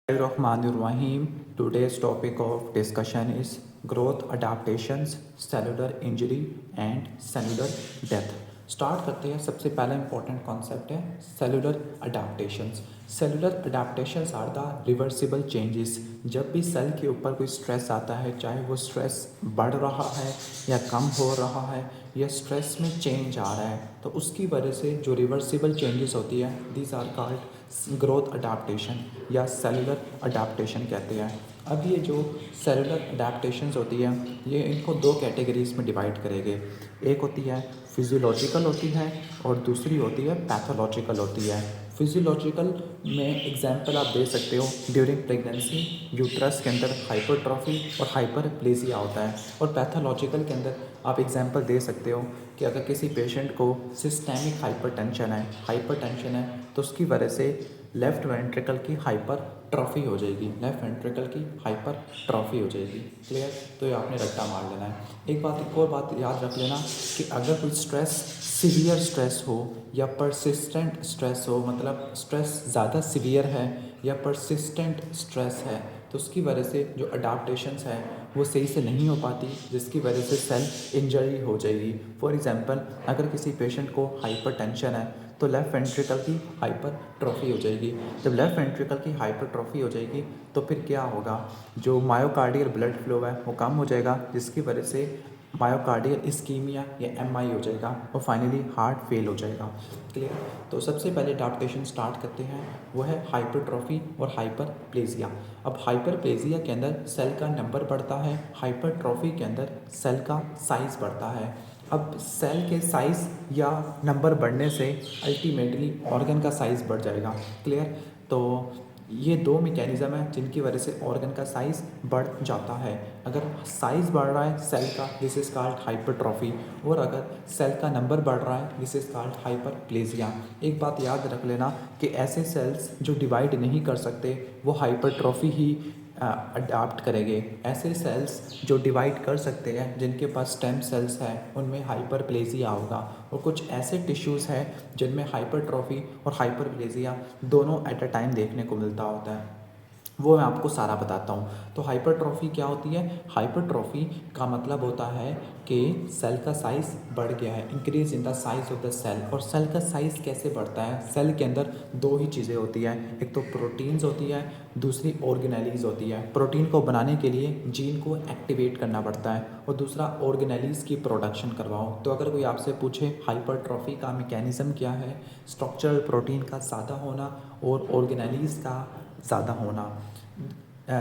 Bismillahirrahmanirrahim. Today's topic of discussion is growth adaptations, cellular injury and cellular death. Start करते हैं। सबसे पहला important concept है cellular adaptations. Cellular adaptations are the reversible changes. जब भी cell के ऊपर कोई स्ट्रेस आता है, चाहे वो स्ट्रेस बढ़ रहा है या कम हो रहा है या स्ट्रेस में चेंज आ रहा है, तो उसकी वजह से जो रिवर्सिबल चेंजेस होती है, these are called growth adaptation या सेलुलर अडाप्टेशन कहते हैं। अब ये जो सेलुलर अडेप्टेशंस होती है, ये इनको दो कैटेगरीज में डिवाइड करेंगे। एक होती है फिजियोलॉजिकल होती है और दूसरी होती है पैथोलॉजिकल होती है। फिजियोलॉजिकल में एग्जांपल आप दे सकते हो, ड्यूरिंग प्रेगनेंसी यूट्रस के अंदर हाइपरट्रॉफी और हाइपरप्लेजिया होता है। और पैथोलॉजिकल के अंदर आप एग्जांपल दे सकते हो कि अगर किसी पेशेंट को सिस्टेमिक हाइपरटेंशन है तो उसकी वजह से लेफ़्ट वेंट्रिकल की हाइपरट्रॉफी हो जाएगी, लेफ़्ट वेंट्रिकल की हाइपरट्रॉफी हो जाएगी। क्लियर? तो ये आपने रट्टा मार लेना है। एक और बात याद रख लेना कि अगर कोई स्ट्रेस सीवियर स्ट्रेस हो या परसिस्टेंट स्ट्रेस हो, मतलब स्ट्रेस ज़्यादा सीवियर है या परसिस्टेंट स्ट्रेस है, तो उसकी वजह से जो अडाप्टेशंस है वो सही से नहीं हो पाती, जिसकी वजह से सेल इंजरी हो जाएगी। फॉर एग्जांपल, अगर किसी पेशेंट को हाइपरटेंशन है तो लेफ़्ट वेंट्रिकल की हाइपरट्रॉफी हो जाएगी। जब लेफ़्ट वेंट्रिकल की हाइपरट्रॉफी हो जाएगी तो फिर क्या होगा, जो मायोकार्डियल ब्लड फ्लो है वो कम हो जाएगा, जिसकी वजह से मायोकार्डियल इस्कीमिया या एमआई हो जाएगा और फाइनली हार्ट फेल हो जाएगा। क्लियर? तो सबसे पहले अडाप्टेशन स्टार्ट करते हैं, वो है हाइपरट्रॉफी और हाइपरप्लेजिया। अब हाइपरप्लेजिया के अंदर सेल का नंबर बढ़ता है, हाइपरट्रॉफी के अंदर सेल का साइज़ बढ़ता है। अब सेल के साइज़ या नंबर बढ़ने से अल्टीमेटली ऑर्गन का साइज़ बढ़ जाएगा। क्लियर? तो ये दो मैकेनिज़्म है जिनकी वजह से ऑर्गन का साइज़ बढ़ जाता है। अगर साइज़ बढ़ रहा है सेल का, दिस इज़ कॉल्ड हाइपरट्रॉफी, और अगर सेल का नंबर बढ़ रहा है, दिस इज़ कॉल्ड हाइपरप्लेजिया। एक बात याद रख लेना कि ऐसे सेल्स जो डिवाइड नहीं कर सकते वो हाइपरट्रॉफी ही अडाप्ट करेंगे। ऐसे सेल्स जो डिवाइड कर सकते हैं, जिनके पास स्टेम सेल्स हैं, उनमें हाइपरप्लेजिया होगा। और कुछ ऐसे टिश्यूज़ हैं जिनमें हाइपरट्रॉफी और हाइपरप्लेजिया दोनों एट अ टाइम देखने को मिलता होता है, वो मैं आपको सारा बताता हूँ। तो हाइपरट्रॉफी क्या होती है? हाइपरट्रॉफी का मतलब होता है कि सेल का साइज़ बढ़ गया है, increase in the size of the cell. और सेल का साइज़ कैसे बढ़ता है? सेल के अंदर दो ही चीज़ें होती हैं, एक तो प्रोटीन्स होती है, दूसरी ऑर्गेनेलीज होती है। प्रोटीन को बनाने के लिए जीन को एक्टिवेट करना पड़ता है और दूसरा ऑर्गेनेलीज की प्रोडक्शन करवाओ। तो अगर कोई आपसे पूछे हाइपरट्रॉफी का मैकेनिज़्म क्या है, स्ट्रक्चरल प्रोटीन का ज़्यादा होना और ऑर्गेनेलीज का ज़्यादा होना।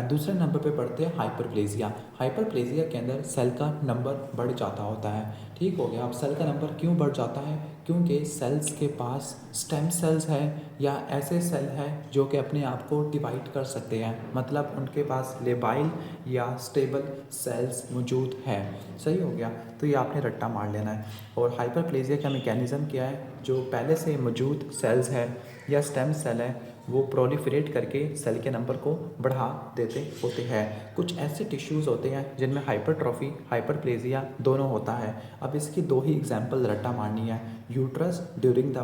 दूसरे नंबर पे पढ़ते हैं हाइपरप्लेजिया। हाइपरप्लेजिया के अंदर सेल का नंबर बढ़ जाता होता है। ठीक हो गया? अब सेल का नंबर क्यों बढ़ जाता है? क्योंकि सेल्स के पास स्टेम सेल्स है या ऐसे सेल हैं जो कि अपने आप को डिवाइड कर सकते हैं, मतलब उनके पास लेबाइल या स्टेबल सेल्स मौजूद है। सही हो गया? तो ये आपने रट्टा मार लेना है। और हाइपरप्लेजिया का मैकेनिज़्म क्या है? जो पहले से मौजूद सेल्स है या स्टेम सेल है, वो प्रोलिफरेट करके सेल के नंबर को बढ़ा देते होते हैं। कुछ ऐसे टिश्यूज़ होते हैं जिनमें हाइपरट्रॉफी हाइपरप्लेजिया दोनों होता है। अब इसकी दो ही एग्जांपल रट्टा मारनी है, uterus during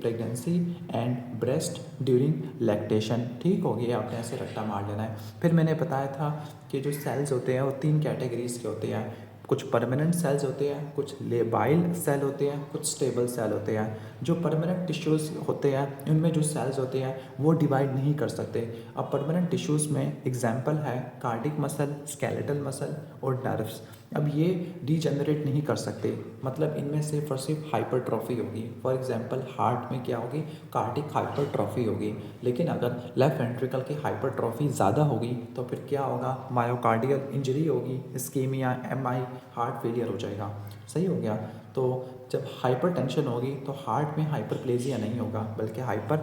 pregnancy and breast during lactation. ठीक हो गया? आपने ऐसे रट्टा मार लेना है। फिर मैंने बताया था कि जो सेल्स होते हैं वो तीन कैटेगरीज के होते हैं, कुछ परमानेंट सेल्स होते हैं, कुछ लेबाइल सेल होते हैं, कुछ स्टेबल सेल होते हैं। जो परमानेंट टिश्यूज़ होते हैं उनमें जो सेल्स होते हैं वो डिवाइड नहीं कर सकते। अब परमानेंट टिश्यूज़ में एग्जांपल है कार्डिक मसल, स्केलेटल मसल और नर्व्स। अब ये डीजनरेट नहीं कर सकते, मतलब इनमें से सिर्फ हाइपरट्रॉफी होगी। फॉर एग्जांपल हार्ट में क्या होगी? कार्डिक हाइपरट्रॉफी होगी। लेकिन अगर लेफ्ट वेंट्रिकल की हाइपरट्रॉफी ज़्यादा होगी तो फिर क्या होगा? मायोकार्डियल इंजरी होगी, इस्कीमिया, एमआई, हार्ट फेलियर हो जाएगा। सही हो गया? तो जब हाइपरटेंशन होगी तो हार्ट में हाइपरप्लेजिया नहीं होगा बल्कि हाइपर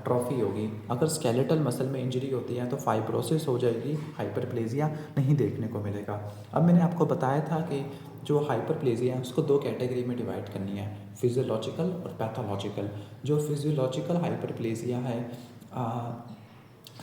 ट्रॉफी होगी। अगर स्केलेटल मसल में इंजरी होती है तो फाइब्रोसिस हो जाएगी, हाइपरप्लेजिया नहीं देखने को मिलेगा। अब मैंने आपको बताया था कि जो हाइपरप्लेजिया है उसको दो कैटेगरी में डिवाइड करनी है, फिजियोलॉजिकल और पैथोलॉजिकल। जो फिजियोलॉजिकल हाइपरप्लेजिया है,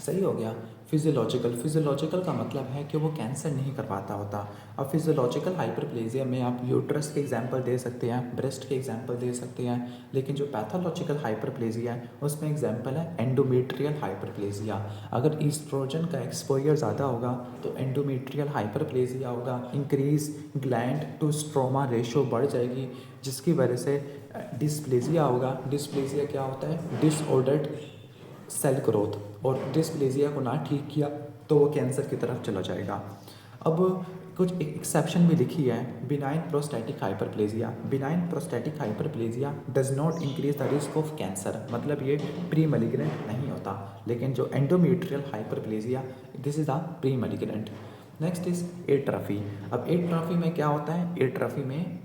सही हो गया, फिजियोलॉजिकल का मतलब है कि वो कैंसर नहीं कर पाता होता। अब फिजियोलॉजिकल हाइपरप्लेजिया में आप यूट्रस के एग्जांपल दे सकते हैं, ब्रेस्ट के एग्जांपल दे सकते हैं, लेकिन जो पैथोलॉजिकल हाइपरप्लेजिया है उसमें एग्जांपल है एंडोमेट्रियल हाइपरप्लेजिया। अगर ईस्ट्रोजन का एक्सपोजर ज़्यादा होगा तो एंडोमेट्रियल हाइपरप्लेजिया होगा, increase gland to stroma ratio बढ़ जाएगी, जिसकी वजह से डिस्प्लेजिया होगा। डिस्प्लेजिया क्या होता है? डिसऑर्डर्ड सेल ग्रोथ, और डिस्प्लेजिया को ना ठीक किया तो वो कैंसर की तरफ चला जाएगा। अब कुछ एक्सेप्शन भी लिखी है। Benign prostatic hyperplasia does not increase the risk of cancer, मतलब ये प्री मैलिग्नेंट नहीं होता। लेकिन जो endometrial hyperplasia, this is the pre malignant. Next is atrophy. अब एट्रफी में क्या होता है? एट्रफी में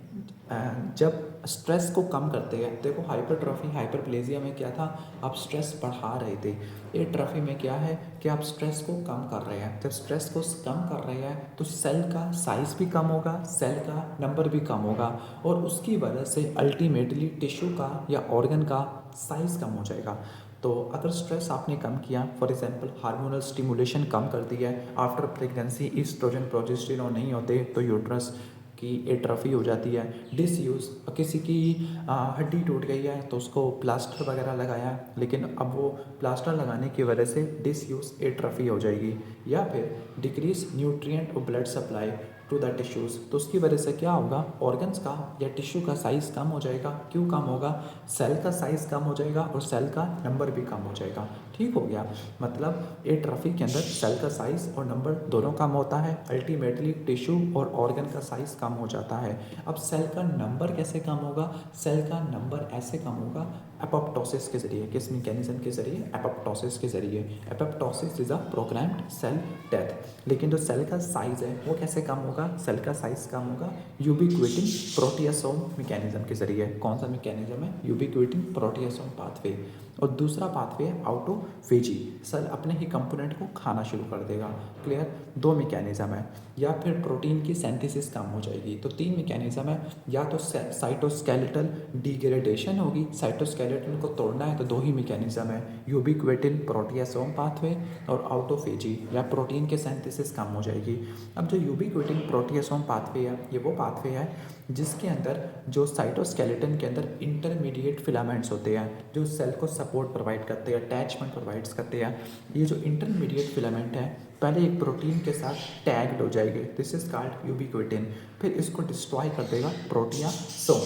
जब स्ट्रेस को कम करते हैं, देखो हाइपरप्लेजिया में क्या था? आप स्ट्रेस बढ़ा रहे थे। एट्रफी में क्या है कि आप स्ट्रेस को कम कर रहे हैं। जब स्ट्रेस को कम कर रहे हैं तो सेल का साइज भी कम होगा, सेल का नंबर भी कम होगा, और उसकी वजह से अल्टीमेटली टिश्यू का या ऑर्गन का साइज कम हो जाएगा। तो अगर स्ट्रेस आपने कम किया, फॉर एग्जांपल हार्मोनल स्टिमुलेशन कम कर दिया है, आफ्टर प्रेगनेंसी ईस्ट्रोजन प्रोजेस्टेरोन नहीं होते तो यूट्रस की एट्रफी हो जाती है। डिसयूज़, किसी की हड्डी टूट गई है तो उसको प्लास्टर वगैरह लगाया, लेकिन अब वो प्लास्टर लगाने की वजह से डिसयूज़ एट्रफी हो जाएगी। या फिर डिक्रीज न्यूट्रिएंट और blood supply to the tissues, तो उसकी वजह से क्या होगा? ऑर्गन्स का या टिश्यू का साइज़ कम हो जाएगा। क्यों कम होगा? सेल का साइज़ कम हो जाएगा और सेल का नंबर भी कम हो जाएगा। ठीक हो गया? मतलब एट्रफी के अंदर सेल का साइज़ और नंबर दोनों कम होता है, अल्टीमेटली टिश्यू और ऑर्गन का साइज़ कम हो जाता है। अब सेल का नंबर कैसे कम होगा? सेल का नंबर ऐसे कम होगा एपोप्टोसिस के जरिए। किस मैकेनिज्म के जरिए? एपोप्टोसिस के जरिए। Apoptosis is a programmed cell death. लेकिन जो सेल का साइज है वो कैसे कम होगा? सेल का साइज कम होगा यूबिक्विटिन प्रोटियासोम मैकेनिज्म के जरिए। कौन सा मैकेनिज्म है? यूबिक्विटिन प्रोटियासोम पाथवे। और दूसरा पाथवे है ऑटोफेजी, सेल अपने ही कंपोनेंट को खाना शुरू कर देगा। क्लियर? दो मैकेनिज्म है। या फिर प्रोटीन की सिंथेसिस कम हो जाएगी। तो तीन मैकेनिज्म है, या तो साइटोस्केलेटल डिग्रेडेशन होगी, साइटोस्केलेटन को तोड़ना है तो दो ही मैकेनिज्म है, यूबिक्विटिन प्रोटियासोम पाथवे और ऑटोफेजी, या प्रोटीन के सिंथेसिस कम हो जाएगी। अब जो यूबिक्विटिन प्रोटियासोम पाथवे है, ये वो पाथवे है जिसके अंदर जो साइटोस्केलेटन के अंदर इंटरमीडिएट फिलामेंट्स होते हैं जो सेल को सपोर्ट प्रोवाइड करते हैं, अटैचमेंट प्रोवाइड्स करते हैं। ये जो इंटरमीडिएट फिलामेंट है पहले एक प्रोटीन के साथ टैग्ड हो जाएंगे, दिस इज कॉल्ड यूबिक्विटिन, फिर इसको डिस्ट्रॉय कर देगा प्रोटियासोम।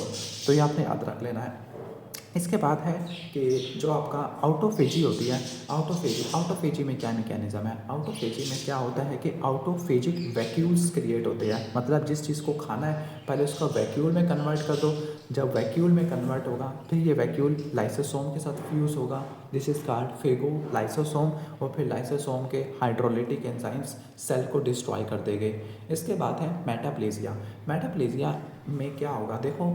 तो ये आपने याद रख लेना है। इसके बाद है कि जो आपका आउटोफेजी होती है, आउटोफेजी में क्या मैकेनिज्म है? आउटोफेजी में क्या होता है कि आउटोफेजिक वैक्यूल्स क्रिएट होते हैं, मतलब जिस चीज़ को खाना है पहले उसका वैक्यूल में कन्वर्ट कर दो। जब वैक्यूल में कन्वर्ट होगा फिर ये वैक्यूल लाइसोसोम के साथ फ्यूज़ होगा, this is called phago lysosome, और फिर लाइसोसोम के हाइड्रोलिटिक एंजाइम्स सेल को डिस्ट्रॉय कर देंगे। इसके बाद है मेटाप्लेजिया। मेटाप्लेजिया में क्या होगा? देखो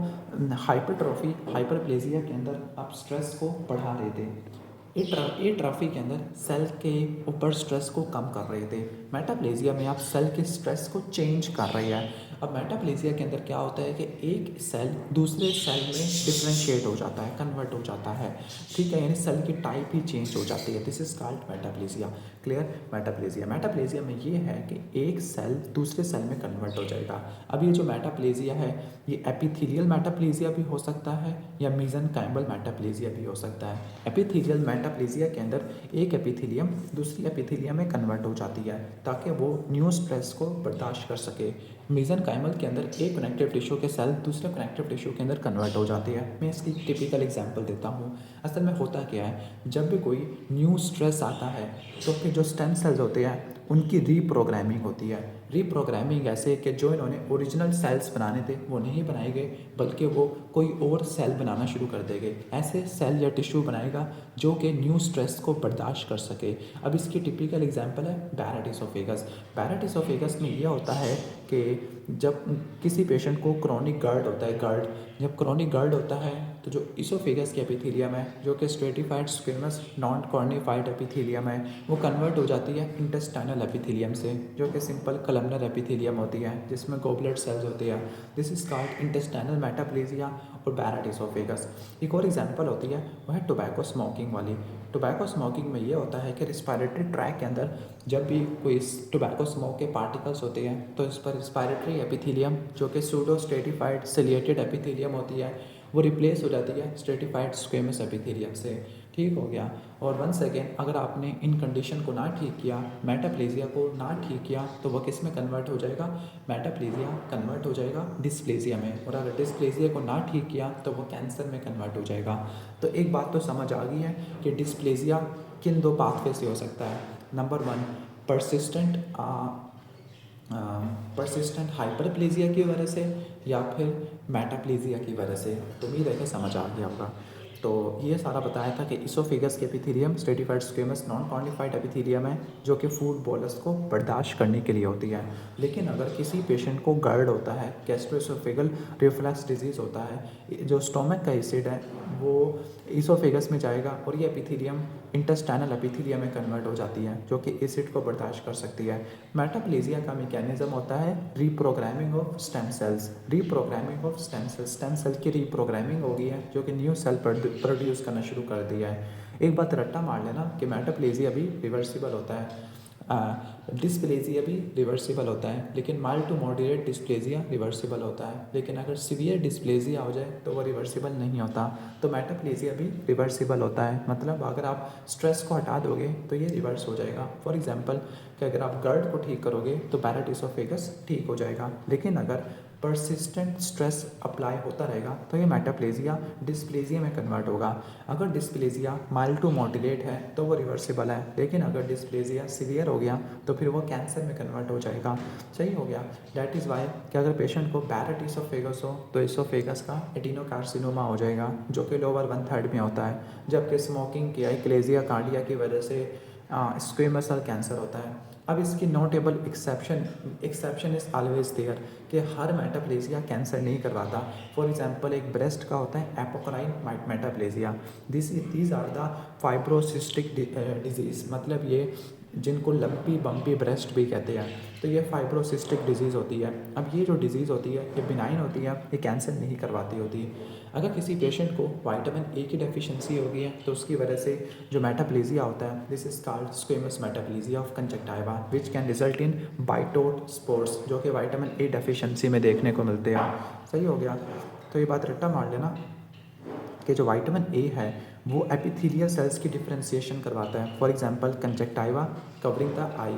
हाइपरप्लेजिया के अंदर आप स्ट्रेस को बढ़ा रहे थे, एट्रफी के अंदर सेल के ऊपर स्ट्रेस को कम कर रहे थे, मेटाप्लेजिया में आप सेल के स्ट्रेस को चेंज कर रहे हैं। अब मेटाप्लेजिया के अंदर क्या होता है कि एक सेल दूसरे सेल में डिफ्रेंशिएट हो जाता है, कन्वर्ट हो जाता है, ठीक है, यानी सेल की टाइप ही चेंज हो जाती है, this is called metaplasia. Clear? Metaplasia में ये है कि एक सेल दूसरे सेल में कन्वर्ट हो जाएगा। अब ये जो मेटाप्लेजिया है ये एपिथेलियल मेटाप्लेजिया भी हो सकता है या मेसेनकाइमल मेटाप्लेजिया भी हो सकता है। एपिथेलियल मेटाप्लेजिया के अंदर एक एपिथेलियम दूसरी एपिथेलियम में कन्वर्ट हो जाती है ताकि वो न्यू स्ट्रेस को बर्दाश्त कर सके। मेसेनकाइमल के अंदर एक कनेक्टिव टिश्यू के सेल दूसरे कनेक्टिव टिश्यू के अंदर कन्वर्ट हो जाती है। मैं इसकी टिपिकल एग्जांपल देता हूँ। असल में होता क्या है, जब भी कोई न्यू स्ट्रेस आता है तो फिर जो स्टेम सेल्स होते हैं उनकी रीप्रोग्रामिंग होती है। रीप्रोग्रामिंग ऐसे कि जो इन्होंने ओरिजिनल सेल्स बनाने थे वो नहीं बनाए गए, बल्कि वो कोई और सेल बनाना शुरू कर देंगे। ऐसे सेल या टिश्यू बनाएगा जो कि न्यू स्ट्रेस को बर्दाश्त कर सके। अब इसकी टिपिकल एग्जांपल है बैरेट इसोफेगस। बैरेट इसोफेगस में ये होता है कि जब किसी पेशेंट को क्रोनिक गर्ड होता है, जब क्रोनिक गर्ड होता है तो जो इसोफेगस की एपिथेलियम है जो कि स्ट्रेटिफाइड स्क्विमस नॉन कॉर्निफाइड एपिथेलियम है वो कन्वर्ट हो जाती है इंटेस्टाइनल एपिथेलियम से, जो कि सिंपल कलमनर एपिथेलियम होती है जिसमें गोबलेट सेल्स होते हैं। This is called intestinal metaplasia और बैरेट इसोफेगस। एक और एग्जांपल होती है वो है टोबैको स्मोकिंग वाली। टोबैको स्मोकिंग में ये होता है कि रिस्पायरेटरी ट्रैक के अंदर जब भी कोई टोबैको स्मोक के पार्टिकल्स होते हैं तो इस पर रिस्पायरेटरी एपिथेलियम जो कि सूडो स्ट्रेटिफाइड सिलिएटेड एपिथेलियम होती है वो रिप्लेस हो जाती है स्ट्रेटिफाइड स्क्वेमस एपिथेलियम से। ठीक हो गया। और वंस अगेन अगर आपने इन कंडीशन को ना ठीक किया, मेटाप्लेजिया को ना ठीक किया, तो वो किस में कन्वर्ट हो जाएगा? मेटाप्लेजिया कन्वर्ट हो जाएगा डिस्प्लेजिया में, और अगर डिस्प्लेजिया को ना ठीक किया तो वो कैंसर में कन्वर्ट हो जाएगा। तो एक बात तो समझ आ गई है कि डिस्प्लेजिया किन दो पाथवे से हो सकता है। नंबर 1 परसिस्टेंट हाइपरप्लेजिया की वजह से या फिर मेटाप्लेजिया की वजह से। तो उम्मीद है कि समझ आ गया होगा। तो ये सारा बताया था कि इसोफेगस के epithelium stratified squamous non cornified epithelium है जो कि फूड बोलस को बर्दाश्त करने के लिए होती है। लेकिन अगर किसी पेशेंट को गर्ड होता है, गैस्ट्रोइसोफेगल रिफ्लक्स डिजीज़ होता है, जो स्टोमक का एसिड है वो इसोफेगस में जाएगा और ये एपिथेलियम इंटेस्टाइनल एपिथेलियम में कन्वर्ट हो जाती है जो कि एसिड को बर्दाश्त कर सकती है। मेटाप्लेजिया का मैकेनिज्म होता है reprogramming of stem cells. Reprogramming of stem cell की रीप्रोग्रामिंग हो गई है जो कि न्यू सेल प्रोड्यूस करना शुरू कर दिया है। एक बात रट्टा मार लेना कि मेटाप्लेजिया भी रिवर्सिबल होता है, डिस्प्लेजिया भी रिवर्सिबल होता है, लेकिन mild to moderate dysplasia reversible होता है। लेकिन अगर सीवियर डिस्प्लेजिया हो जाए तो वो रिवर्सिबल नहीं होता। तो मेटाप्लेजिया भी रिवर्सिबल होता है, मतलब अगर आप स्ट्रेस को हटा दोगे तो ये रिवर्स हो जाएगा। फॉर एग्जांपल कि अगर आप गर्ड को ठीक करोगे तो पैरेट इसोफेगस ठीक हो जाएगा, लेकिन अगर परसिस्टेंट स्ट्रेस अप्लाई होता रहेगा तो ये मेटाप्लेजिया डिस्प्लेजिया में कन्वर्ट होगा। अगर डिस्प्लेजिया माइल्ड टू मॉडरेट है तो वो रिवर्सिबल है, लेकिन अगर डिस्प्लेजिया सीवियर हो गया तो फिर वो कैंसर में कन्वर्ट हो जाएगा। सही हो गया। दैट इज़ वाई कि अगर पेशेंट को पैरेट इसोफेगस हो तो इसोफेगस का एडिनोकार्सिनोमा हो जाएगा जो कि लोअर 1/3 में होता है, जबकि स्मोकिंग की एक्लेजिया कार्डिया की वजह से स्क्वेमस सेल कैंसर होता है। अब इसकी notable exception is always there कि हर मेटाप्लेजिया कैंसर नहीं करवाता। फॉर एग्जांपल एक ब्रेस्ट का होता है apocrine metaplasia, these are the fibrocystic disease, मतलब ये जिनको लंपी बम्पी ब्रेस्ट भी कहते हैं, तो ये फाइब्रोसिस्टिक डिजीज़ होती है। अब ये जो डिजीज़ होती है ये बिनाइन होती है, ये कैंसर नहीं करवाती होती। अगर किसी पेशेंट को विटामिन ए की डेफिशिएंसी हो गई है तो उसकी वजह से जो मेटाप्लेजिया होता है, this is called squamous metaplasia of conjunctiva which can result in Bitot's spots, जो कि विटामिन ए डेफिशिएंसी में देखने को मिलते हैं। सही हो गया। तो ये बात रट्टा मार लेना कि जो विटामिन ए है वो एपिथेलियल सेल्स की डिफ्रेंसिएशन करवाता है। For example conjunctiva covering the I,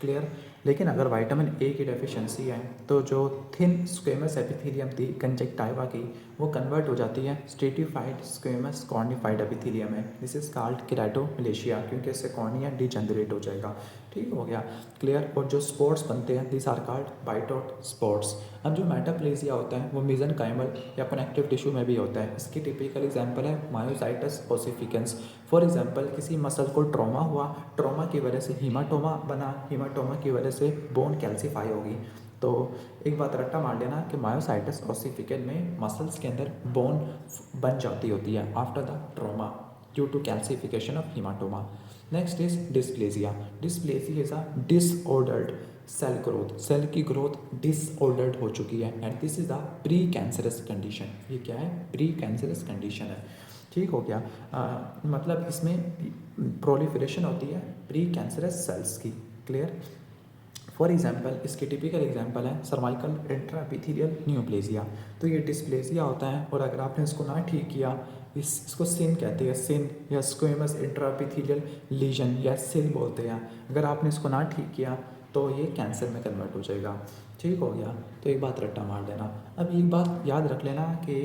clear. लेकिन अगर विटामिन ए की डेफिशिएंसी है तो जो थिन स्क्वेमस एपिथेलियम थी कंजक्टिवा की वो कन्वर्ट हो जाती है स्ट्रेटिफाइड स्क्वेमस कॉर्निफाइड एपिथेलियम में। दिस इज कॉल्ड केराटोमलेशिया, क्योंकि इससे कॉर्निया डिजेनरेट हो जाएगा। ठीक हो गया, क्लियर। और जो स्पॉट्स बनते हैं दिस आर कॉल्ड बाइटोट स्पॉट्स। अब जो मेटाप्लेजिया होता है वो मेसेनकाइमल या कनेक्टिव टिश्यू में भी होता है। इसकी टिपिकल एग्जांपल है मायोसाइटस ओसिफिकेंस। फॉर एग्जांपल किसी मसल को ट्रॉमा हुआ, ट्रॉमा की वजह से हीमाटोमा बना, हीमाटोमा की वजह से बोन कैल्सीफाई होगी। तो एक बात रट्टा मार लेना कि मायोसाइटस ओसिफिकेंस में मसल्स के अंदर बोन बन जाती होती है after the trauma due to calcification of haematoma. Next is dysplasia. Dysplasia is a disordered cell growth, cell की ग्रोथ डिसऑर्डर्ड हो चुकी है and this is a precancerous condition. ये क्या है? प्री कैंसरस कंडीशन है। ठीक हो गया। मतलब इसमें प्रोलिफरेशन होती है प्री कैंसरस सेल्स की, क्लियर। फॉर एग्जाम्पल इसके टिपिकल एग्जाम्पल है सर्वाइकल इंट्राएपिथेलियल न्यूप्लेजिया। तो ये डिस्प्लेजिया होता है और अगर आपने इसको ना ठीक किया, इसको सिन कहते हैं, सिन या स्क्वेमस इंट्राएपिथेलियल लीजन या सिल बोलते हैं। अगर आपने इसको ना ठीक किया तो ये कैंसर में कन्वर्ट हो जाएगा। ठीक हो गया। तो एक बात रट्टा मार देना। अब एक बात याद रख लेना कि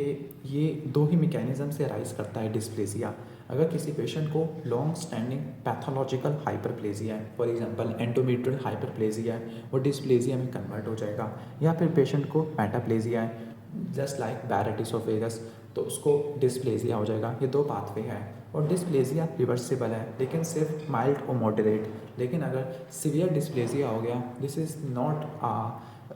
ये दो ही मैकेनिज्म से राइज करता है डिस्प्लेजिया। अगर किसी पेशेंट को लॉन्ग स्टैंडिंग पैथोलॉजिकल हाइपरप्लेजिया है, फॉर एग्जांपल एंडोमेट्रियल हाइपरप्लेजिया है, वो डिस्प्लेजिया में कन्वर्ट हो जाएगा। या फिर पेशेंट को मेटाप्लेजिया है जस्ट लाइक बैरेट इसोफेगस, तो उसको डिस्प्लेजिया हो जाएगा। ये दो पाथवे हैं और डिस्प्लेजिया रिवर्सिबल है लेकिन सिर्फ माइल्ड और मॉडरेट। लेकिन अगर सीवियर डिस्प्लेजिया हो गया दिस इज़ नॉट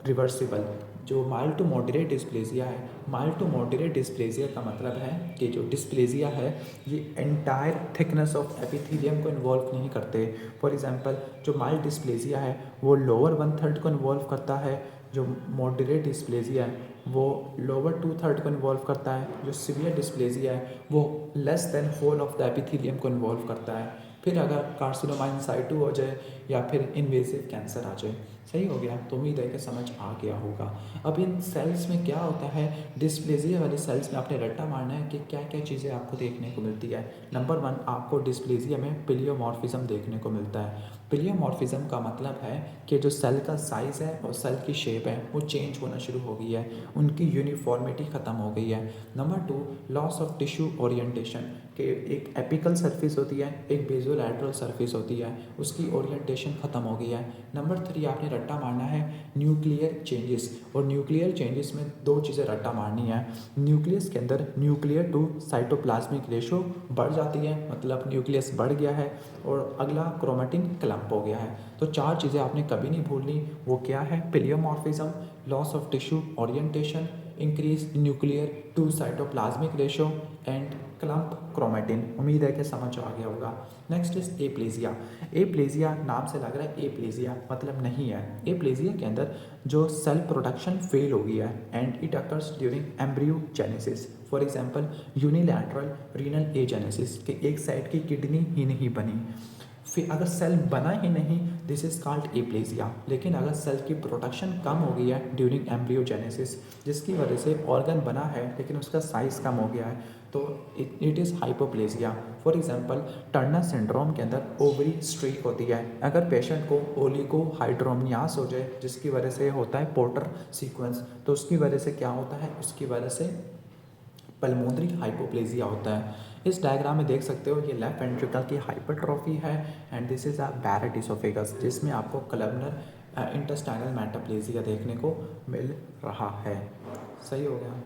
रिवर्सिबल। जो माइल्ड टू मॉडरेट डिस्प्लेजिया है, माइल्ड टू मॉडरेट डिस्प्लेजिया का मतलब है कि जो डिस्प्लेजिया है ये एंटायर थिकनेस ऑफ एपिथेलियम को इन्वॉल्व नहीं करते। फॉर एग्जांपल जो माइल्ड डिस्प्लेजिया है वो लोअर 1/3 को इन्वॉल्व करता है, जो मॉडरेट डिस्प्लेजिया है वो लोअर टू थर्ड को इन्वॉल्व करता है। जो सीवियर डिस्प्लेजिया है वो less than whole of the epithelium को इन्वॉल्व करता है। फिर अगर कार्सिनोमा इन साइटू हो जाए या फिर इन्वेसिव कैंसर आ जाए। सही हो गया, तो उम्मीद है कि समझ आ गया होगा। अब इन सेल्स में क्या होता है, डिस्प्लेजिया वाले सेल्स में आपने रट्टा मारना है कि क्या क्या चीज़ें आपको देखने को मिलती है। नंबर 1, आपको डिस्प्लेजिया में पिलियोमॉर्फिज्म देखने को मिलता है। पिलियोमॉर्फिज्म का मतलब है कि जो सेल का साइज़ है और सेल की शेप है वो चेंज होना शुरू हो गई है, उनकी यूनिफॉर्मिटी ख़त्म हो गई है। Number 2, loss of tissue orientation, कि एक एपिकल सरफेस होती है, एक बेसोलैटरल सरफेस होती है, उसकी ओरिएंटेशन ख़त्म हो गई है। नंबर 3, आपने रट्टा मारना है न्यूक्लियर चेंजेस, और न्यूक्लियर चेंजेस में दो चीज़ें रट्टा मारनी है। न्यूक्लियस के अंदर न्यूक्लियर टू साइटोप्लाज्मिक रेशो बढ़ जाती है, मतलब न्यूक्लियस बढ़ गया है, और अगला क्रोमेटिन क्लम्प हो गया है। तो 4 चीज़ें आपने कभी नहीं भूलनी, वो क्या है, pleomorphism, loss of tissue orientation, increase nuclear to cytoplasmic ratio and clump chromatin. उम्मीद है कि समझ आ गया होगा। Next is aplasia. एप्लेजिया नाम से लग रहा है एप्लेजिया मतलब नहीं है। एप्लेजिया के अंदर जो सेल प्रोडक्शन फेल हो गया है and it occurs during embryogenesis. For example unilateral renal agenesis, कि एक साइड की किडनी ही नहीं बनी। फिर अगर सेल बना ही नहीं, दिस इज कॉल्ड एप्लेजिया। लेकिन अगर सेल की प्रोडक्शन कम हो गई है ड्यूरिंग एम्ब्रियोजेनेसिस, जिसकी वजह से ऑर्गन बना है लेकिन उसका साइज कम हो गया है, तो it is hypoplasia. For example Turner syndrome के अंदर ओवरी स्ट्रीक होती है। अगर पेशेंट को ओलिगोहाइड्रोमनियास हो जाए, जिसकी वजह से होता है पोर्टर सीक्वेंस, तो उसकी वजह से क्या होता है, उसकी वजह से पल्मोनरी हाइपोप्लेजिया होता है। इस डायग्राम में देख सकते हो, ये लेफ्ट वेंट्रिकल की हाइपरट्रॉफी है and this is a Barrett oesophagus, जिसमें आपको कलमनर इंटेस्टाइनल मेटाप्लेजिया देखने को मिल रहा है। सही हो गया।